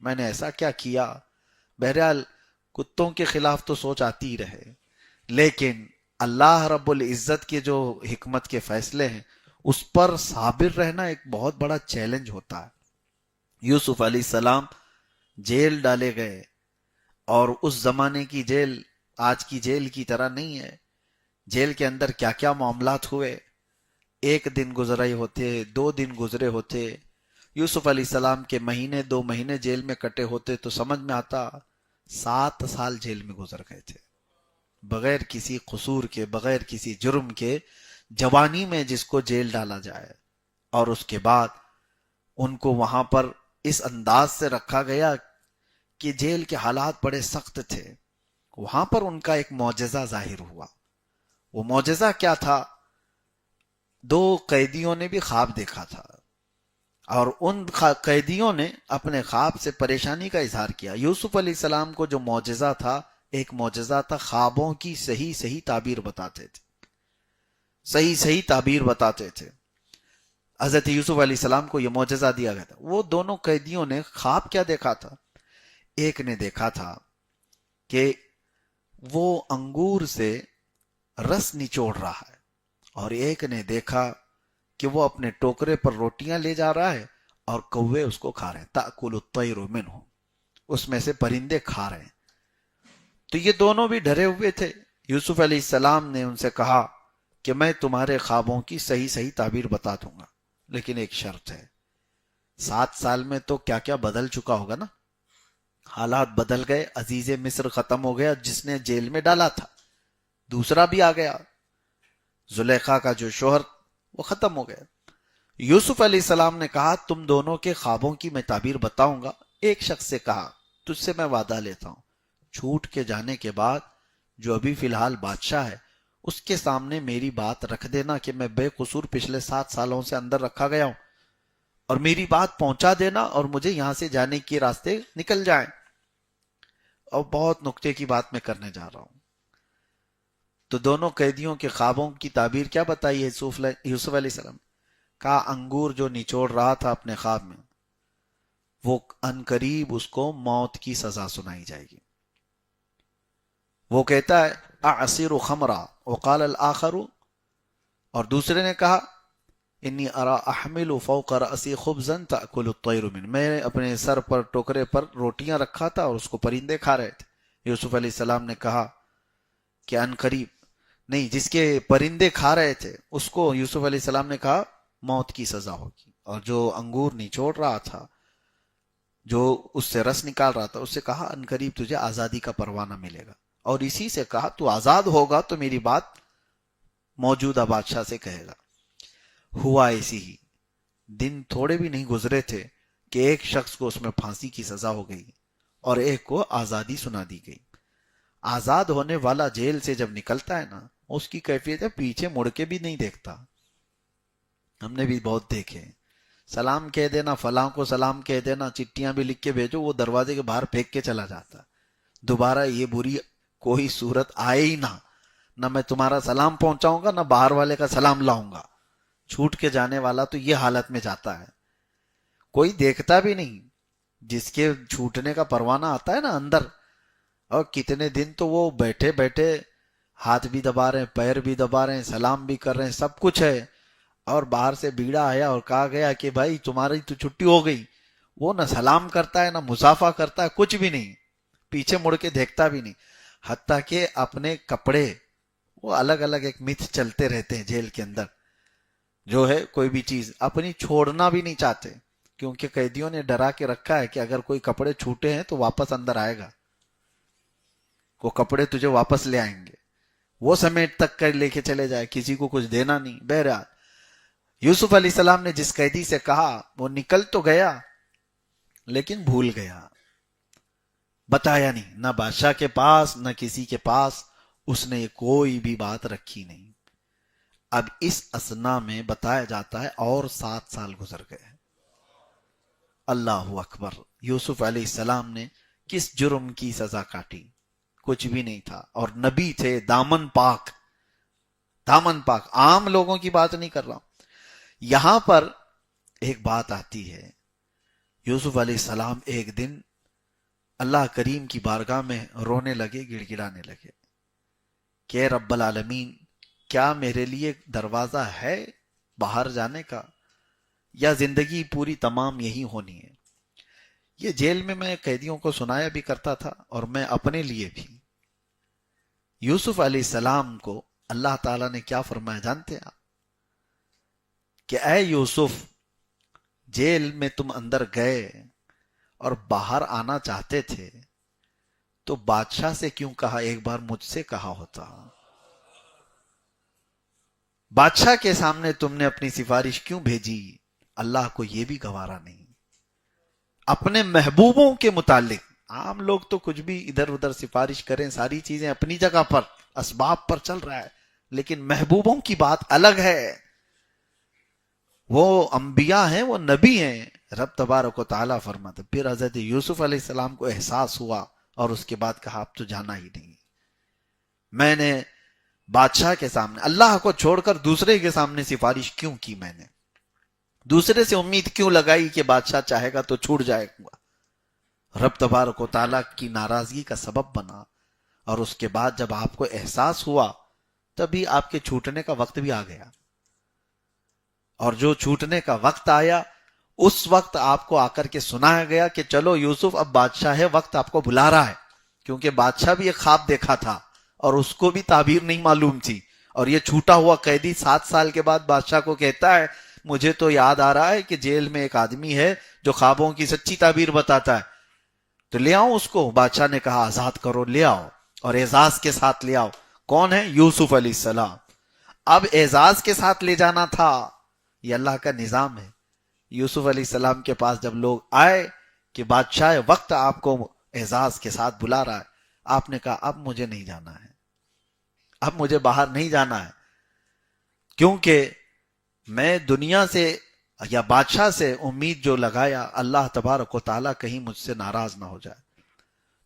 میں نے ایسا کیا کیا. بہرحال کتوں کے خلاف تو سوچ آتی ہی رہے, لیکن اللہ رب العزت کے جو حکمت کے فیصلے ہیں اس پر صابر رہنا ایک بہت بڑا چیلنج ہوتا ہے. یوسف علیہ السلام جیل ڈالے گئے, اور اس زمانے کی جیل آج کی جیل کی طرح نہیں ہے. جیل کے اندر کیا کیا معاملات ہوئے, ایک دن گزرے ہوتے، 2 دن گزرے ہوتے، یوسف علیہ السلام کے مہینے 2 مہینے جیل میں کٹے ہوتے تو سمجھ میں آتا 7 سال جیل میں گزر گئے تھے، بغیر کسی قصور کے، بغیر کسی جرم کے، جوانی میں جس کو جیل ڈالا جائے، اور اس کے بعد ان کو وہاں پر اس انداز سے رکھا گیا کہ جیل کے حالات بڑے سخت تھے۔ وہاں پر ان کا ایک معجزہ ظاہر ہوا۔ وہ معجزہ کیا تھا؟ 2 قیدیوں نے بھی خواب دیکھا تھا، اور ان قیدیوں نے اپنے خواب سے پریشانی کا اظہار کیا۔ یوسف علیہ السلام کو جو معجزہ تھا، ایک معجزہ تھا، خوابوں کی صحیح تعبیر بتاتے تھے، صحیح تعبیر بتاتے تھے۔ حضرت یوسف علیہ السلام کو یہ معجزہ دیا گیا تھا۔ وہ دونوں قیدیوں نے خواب کیا دیکھا تھا؟ ایک نے دیکھا تھا کہ وہ انگور سے رس نچوڑ رہا ہے، اور ایک نے دیکھا کہ وہ اپنے ٹوکرے پر روٹیاں لے جا رہا ہے اور کوے اس کو کھا رہے ہیں، تأکل الطیر منہ، اس میں سے پرندے کھا رہے ہیں۔ تو یہ دونوں بھی ڈرے ہوئے تھے۔ یوسف علیہ السلام نے ان سے کہا کہ میں تمہارے خوابوں کی صحیح تعبیر بتا دوں گا، لیکن ایک شرط ہے۔ 7 سال میں تو کیا کیا بدل چکا ہوگا نا، حالات بدل گئے، عزیز مصر ختم ہو گیا جس نے جیل میں ڈالا تھا، دوسرا بھی آ گیا، زلیخا کا جو شوہر وہ ختم ہو گیا۔ یوسف علیہ السلام نے کہا تم دونوں کے خوابوں کی میں تعبیر بتاؤں گا۔ ایک شخص سے کہا تجھ سے میں وعدہ لیتا ہوں، چھوٹ کے جانے کے بعد جو ابھی فی الحال بادشاہ ہے اس کے سامنے میری بات رکھ دینا کہ میں بے قصور پچھلے 7 سالوں سے اندر رکھا گیا ہوں، اور میری بات پہنچا دینا اور مجھے یہاں سے جانے کے راستے نکل جائیں۔ اور بہت نکتے کی بات میں کرنے جا رہا ہوں۔ تو دونوں قیدیوں کے خوابوں کی تعبیر کیا بتائی ہے یوسف علیہ السلام؟ کہا انگور جو نچوڑ رہا تھا اپنے خواب میں، وہ عنقریب اس کو موت کی سزا سنائی جائے گی۔ وہ کہتا ہے اعصر خمرا وقال الاخر، اور دوسرے نے کہا انی ارا احمل فوق رأسی خبزا تأکل الطیر من، میں اپنے سر پر ٹوکرے پر روٹیاں رکھا تھا اور اس کو پرندے کھا رہے تھے۔ یوسف علیہ السلام نے کہا کہ عنقریب نہیں، جس کے پرندے کھا رہے تھے اس کو یوسف علیہ السلام نے کہا موت کی سزا ہوگی، اور جو انگور نچوڑ رہا تھا، جو اس سے رس نکال رہا تھا، اس سے کہا عنقریب تجھے آزادی کا پروانہ ملے گا، اور اسی سے کہا تو آزاد ہوگا تو میری بات موجودہ بادشاہ سے کہے گا۔ ہوا ایسی ہی، دن تھوڑے بھی نہیں گزرے تھے کہ ایک شخص کو اس میں پھانسی کی سزا ہو گئی اور ایک کو آزادی سنا دی گئی۔ آزاد ہونے والا جیل سے جب نکلتا ہے نا، اس کی کیفیت ہے پیچھے مڑ کے بھی نہیں دیکھتا۔ ہم نے بھی بہت دیکھے، سلام کہہ دینا، فلاں کو سلام کہہ دینا، چٹیاں بھی لکھ کے بھیجو، وہ دروازے کے باہر پھینک کے چلا جاتا، دوبارہ یہ بری کوئی صورت آئے ہی نہ میں تمہارا سلام پہنچاؤں گا، نہ باہر والے کا سلام لاؤں گا۔ چھوٹ کے جانے والا تو یہ حالت میں جاتا ہے، کوئی دیکھتا بھی نہیں۔ جس کے چھوٹنے کا پروانہ آتا ہے نا اندر، اور کتنے دن تو وہ بیٹھے بیٹھے ہاتھ بھی دبا رہے ہیں، پیر بھی دبا رہے ہیں، سلام بھی کر رہے ہیں، سب کچھ ہے، اور باہر سے بیڑا آیا اور کہا گیا کہ بھائی تمہاری تو چھٹی ہو گئی، وہ نہ سلام کرتا ہے نہ مصافحہ کرتا ہے، کچھ بھی نہیں، پیچھے مڑ کے دیکھتا بھی نہیں۔ حتیٰ کہ اپنے کپڑے، وہ الگ الگ ایک متھ چلتے رہتے ہیں جیل کے اندر، جو ہے کوئی بھی چیز اپنی چھوڑنا بھی نہیں چاہتے، کیونکہ قیدیوں نے ڈرا کے رکھا ہے کہ اگر کوئی کپڑے چھوٹے ہیں تو واپس اندر آئے گا، وہ کپڑے تجھے واپس لے آئیں گے، وہ سمیٹ تک کر لے کے چلے جائے، کسی کو کچھ دینا نہیں۔ بہرحال یوسف علیہ السلام نے جس قیدی سے کہا وہ نکل تو گیا لیکن بھول گیا، بتایا نہیں، نہ بادشاہ کے پاس نہ کسی کے پاس اس نے کوئی بھی بات رکھی نہیں۔ اب اس اثنا میں بتایا جاتا ہے اور 7 سال گزر گئے۔ اللہ اکبر، یوسف علیہ السلام نے کس جرم کی سزا کاٹی؟ کچھ بھی نہیں تھا، اور نبی تھے، دامن پاک، دامن پاک، عام لوگوں کی بات نہیں کر رہا ہوں۔ یہاں پر ایک بات آتی ہے، یوسف علیہ السلام ایک دن اللہ کریم کی بارگاہ میں رونے لگے، گڑ گڑانے لگے کہ رب العالمین، کیا میرے لیے دروازہ ہے باہر جانے کا، یا زندگی پوری تمام یہی ہونی ہے؟ یہ جیل میں قیدیوں کو سنایا بھی کرتا تھا، اور میں اپنے لیے بھی۔ یوسف علیہ السلام کو اللہ تعالیٰ نے کیا فرمایا جانتے ہیں آپ؟ کہ اے یوسف، جیل میں تم اندر گئے اور باہر آنا چاہتے تھے تو بادشاہ سے کیوں کہا؟ ایک بار مجھ سے کہا ہوتا۔ بادشاہ کے سامنے تم نے اپنی سفارش کیوں بھیجی؟ اللہ کو یہ بھی گوارا نہیں۔ اپنے محبوبوں کے متعلق عام لوگ تو کچھ بھی ادھر ادھر سفارش کریں، ساری چیزیں اپنی جگہ پر اسباب پر چل رہا ہے، لیکن محبوبوں کی بات الگ ہے۔ وہ انبیاء ہیں، وہ نبی ہیں۔ رب تبارک و تعالیٰ فرماتا، پھر حضرت یوسف علیہ السلام کو احساس ہوا اور اس کے بعد کہا اب تو جانا ہی نہیں، میں نے بادشاہ کے سامنے اللہ کو چھوڑ کر دوسرے کے سامنے سفارش کیوں کی؟ میں نے دوسرے سے امید کیوں لگائی کہ بادشاہ چاہے گا تو چھوٹ جائے گا؟ رب تبارک و تعالیٰ کی ناراضگی کا سبب بنا، اور اس کے بعد جب آپ کو احساس ہوا تبھی آپ کے چھوٹنے کا وقت بھی آ گیا، اور جو چھوٹنے کا وقت آیا اس وقت آپ کو آ کر کے سنایا گیا کہ چلو یوسف اب بادشاہ ہے، وقت آپ کو بلا رہا ہے، کیونکہ بادشاہ بھی ایک خواب دیکھا تھا اور اس کو بھی تعبیر نہیں معلوم تھی، اور یہ چھوٹا ہوا قیدی 7 سال کے بعد بادشاہ کو کہتا ہے مجھے تو یاد آ رہا ہے کہ جیل میں ایک آدمی ہے جو خوابوں کی سچی تعبیر بتاتا ہے، تو لے آؤں اس کو۔ بادشاہ نے کہا آزاد کرو، لے آؤ، اور اعزاز کے ساتھ لے آؤ۔ کون ہے؟ یوسف علیہ السلام۔ اب اعزاز کے ساتھ لے جانا تھا، یہ اللہ کا نظام ہے۔ یوسف علیہ السلام کے پاس جب لوگ آئے کہ بادشاہ وقت آپ کو اعزاز کے ساتھ بلا رہا ہے، آپ نے کہا اب مجھے نہیں جانا ہے، اب مجھے باہر نہیں جانا ہے، کیونکہ میں دنیا سے یا بادشاہ سے امید جو لگایا، اللہ تبارک و تعالیٰ کہیں مجھ سے ناراض نہ ہو جائے۔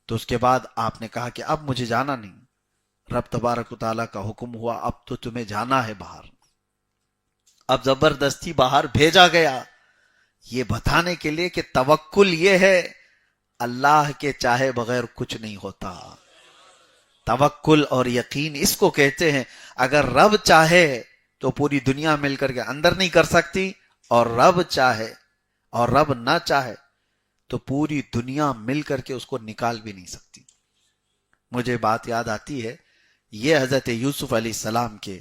تو اس کے بعد آپ نے کہا کہ اب مجھے جانا نہیں۔ رب تبارک و تعالیٰ کا حکم ہوا اب تو تمہیں جانا ہے باہر۔ اب زبردستی باہر بھیجا گیا، یہ بتانے کے لیے کہ توکل یہ ہے اللہ کے چاہے بغیر کچھ نہیں ہوتا۔ توکل اور یقین اس کو کہتے ہیں، اگر رب چاہے تو پوری دنیا مل کر کے اندر نہیں کر سکتی، اور رب چاہے اور رب نہ چاہے تو پوری دنیا مل کر کے اس کو نکال بھی نہیں سکتی۔ مجھے بات یاد آتی ہے، یہ حضرت یوسف علیہ السلام کے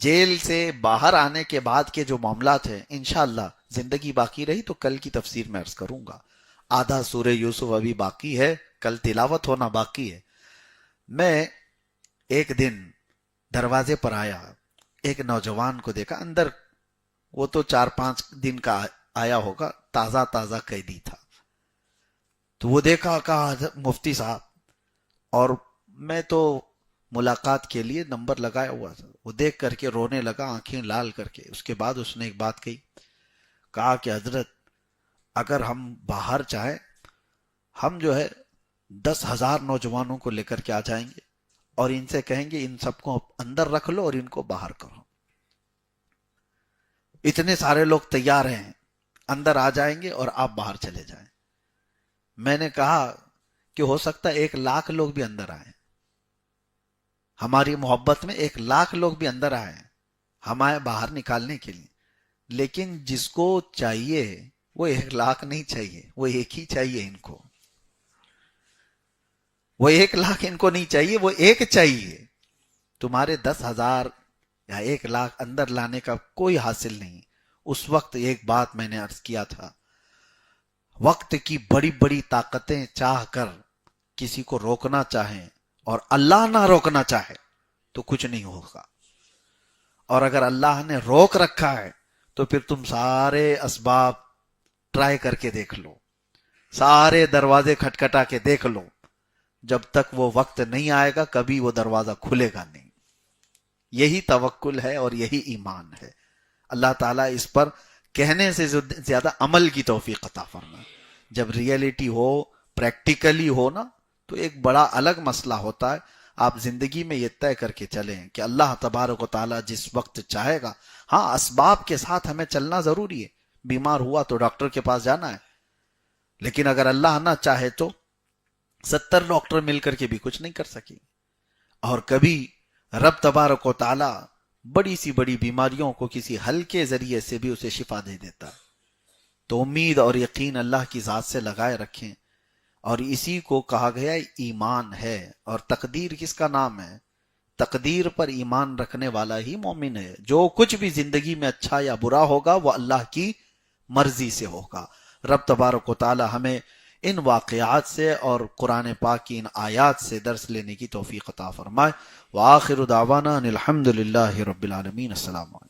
جیل سے باہر آنے کے بعد کے جو معاملات ہیں، انشاءاللہ زندگی باقی رہی تو کل کی تفسیر میں عرض کروں گا۔ آدھا سورہ یوسف ابھی باقی ہے، کل تلاوت ہونا باقی ہے۔ میں ایک دن دروازے پر آیا، ایک نوجوان کو دیکھا اندر، وہ تو 4-5 دن کا آیا ہوگا، تازہ تازہ قیدی تھا۔ تو وہ دیکھا، کہا مفتی صاحب، اور میں تو ملاقات کے لیے نمبر لگایا ہوا تھا۔ وہ دیکھ کر کے رونے لگا، آنکھیں لال کر کے۔ اس کے بعد اس نے ایک بات کہی، کہا کہ حضرت اگر ہم باہر چاہیں، ہم جو ہے 10,000 نوجوانوں کو لے کر کے آ جائیں گے اور ان سے کہیں گے ان سب کو اندر رکھ لو اور ان کو باہر کرو۔ اتنے سارے لوگ تیار ہیں، اندر آ جائیں گے اور آپ باہر چلے جائیں۔ میں نے کہا کہ ہو سکتا ہے 1,00,000 لوگ بھی اندر آئیں، ہماری محبت میں 1,00,000 لوگ بھی اندر آئیں ہمیں باہر نکالنے کے لیے، لیکن جس کو چاہیے وہ 1,00,000 نہیں چاہیے، وہ ایک ہی چاہیے ان کو، وہ 1,00,000 ان کو نہیں چاہیے، وہ ایک چاہیے۔ تمہارے 10,000 یا 1,00,000 اندر لانے کا کوئی حاصل نہیں۔ اس وقت ایک بات میں نے عرض کیا تھا، وقت کی بڑی بڑی طاقتیں چاہ کر کسی کو روکنا چاہیں اور اللہ نہ روکنا چاہے تو کچھ نہیں ہوگا، اور اگر اللہ نے روک رکھا ہے تو پھر تم سارے اسباب ٹرائی کر کے دیکھ لو، سارے دروازے کھٹکھٹا کے دیکھ لو، جب تک وہ وقت نہیں آئے گا کبھی وہ دروازہ کھلے گا نہیں۔ یہی توکل ہے اور یہی ایمان ہے۔ اللہ تعالیٰ اس پر کہنے سے زیادہ عمل کی توفیق عطا فرمائے۔ جب ریئلٹی ہو، پریکٹیکلی ہو نا، تو ایک بڑا الگ مسئلہ ہوتا ہے۔ آپ زندگی میں یہ طے کر کے چلیں کہ اللہ تبارک و تعالیٰ جس وقت چاہے گا، ہاں اسباب کے ساتھ ہمیں چلنا ضروری ہے، بیمار ہوا تو ڈاکٹر کے پاس جانا ہے، لیکن اگر اللہ نہ چاہے تو 70 ڈاکٹر مل کر کے بھی کچھ نہیں کر سکیں۔ اور کبھی رب تبارک و تعالی بڑی سی بڑی بیماریوں کو کسی ہلکے ذریعے سے بھی اسے شفا دے دیتا ہے۔ تو امید اور یقین اللہ کی ذات سے لگائے رکھیں، اور اسی کو کہا گیا ایمان ہے۔ اور تقدیر کس کا نام ہے؟ تقدیر پر ایمان رکھنے والا ہی مومن ہے. جو کچھ بھی زندگی میں اچھا یا برا ہوگا وہ اللہ کی مرضی سے ہوگا. رب تبارک و تعالی ہمیں ان واقعات سے اور قرآن پاک کی ان آیات سے درس لینے کی توفیق عطا فرمائے. وآخر دعوانا ان الحمد للہ رب العالمین. السلام علیکم.